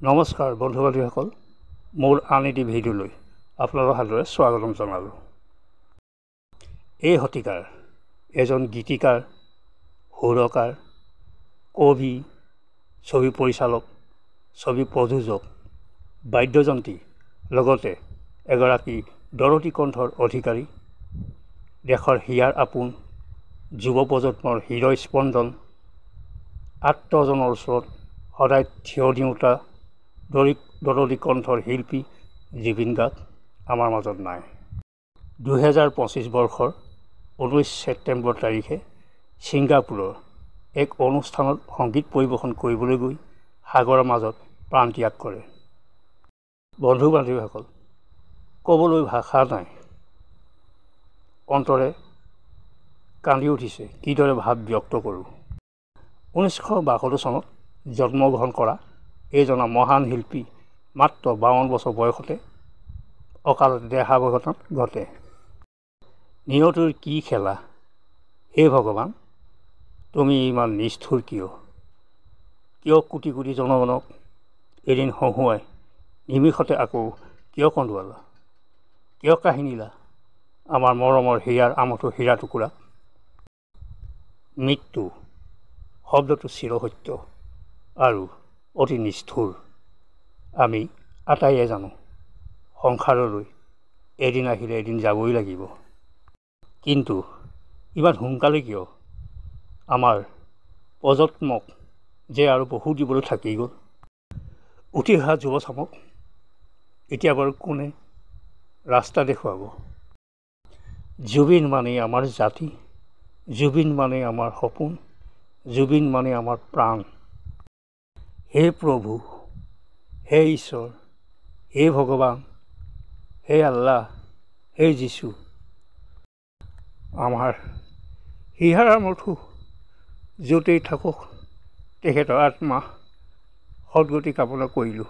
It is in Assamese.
নমস্কাৰ বন্ধু-বান্ধৱীসকল, মোৰ আন এটি ভিডিঅ'লৈ আপোনালোক সাদৰে স্বাগতম জনালোঁ। এই শতিকাৰ এজন গীতিকাৰ, সুৰকাৰ, কবি, ছবি পৰিচালক, ছবি প্ৰযোজক, বাদ্যযন্ত্ৰী, লগতে এগৰাকী দৰদী কণ্ঠৰ অধিকাৰী, দেশৰ হিয়াৰ আপোন, যুৱ প্ৰজন্মৰ হৃদয় স্পন্দন, আত্মজনৰ ওচৰত সদায় থিয় দিওঁতা দৰদী কণ্ঠৰ শিল্পী জুবিন গাৰ্গ আমাৰ মাজত নাই। 2025 বৰ্ষৰ 19 ছেপ্টেম্বৰ তাৰিখে ছিংগাপুৰৰ এক অনুষ্ঠানত সংগীত পৰিৱেশন কৰিবলৈ গৈ সাগৰৰ মাজত প্ৰাণত্যাগ কৰে। বন্ধু-বান্ধৱীসকল, ক'বলৈ ভাষা নাই, অন্তৰে কান্দি উঠিছে, কিদৰে ভাৱ ব্যক্ত কৰোঁ। 1972 চনত জন্মগ্ৰহণ কৰা এইজন মহান শিল্পী মাত্ৰ 52 বছৰ বয়সতে অকালতে দেহাৱসান ঘটে। নিয়তিৰ কি খেলা, হে ভগৱান, তুমি ইমান নিষ্ঠুৰ কিয়? কোটি কোটি জনগণক এদিন হহুৱাই নিমিষতে আকৌ কিয় কন্দুৱালা? কিয় কাহিনীলা আমাৰ মৰমৰ হীৰাৰ আমঠু হীৰা টুকুৰা? মৃত্যু শব্দটো চিৰসত্য আৰু অতি নিষ্ঠুৰ। আমি আটাইয়ে জানো, সংসাৰলৈ এদিন আহিলে এদিন যাবই লাগিব। কিন্তু ইমান সোনকালে কিয়? আমাৰ প্ৰজন্মক যে আৰু বহু দিবলৈ থাকি গ'ল। উঠি অহা যুৱচামক এতিয়া বাৰু কোনে ৰাস্তা দেখুৱাব? জুবিন মানেই আমাৰ জাতি, জুবিন মানেই আমাৰ সপোন, জুবিন মানেই আমাৰ প্ৰাণ। হে প্ৰভু, হে ঈশ্বৰ, হে ভগৱান, হে আল্লাহ, হে যীশু, আমাৰ হিয়াৰ আমঠু য'তেই থাকক তেখেতৰ আত্মা সদগতি কামনা কৰিলোঁ।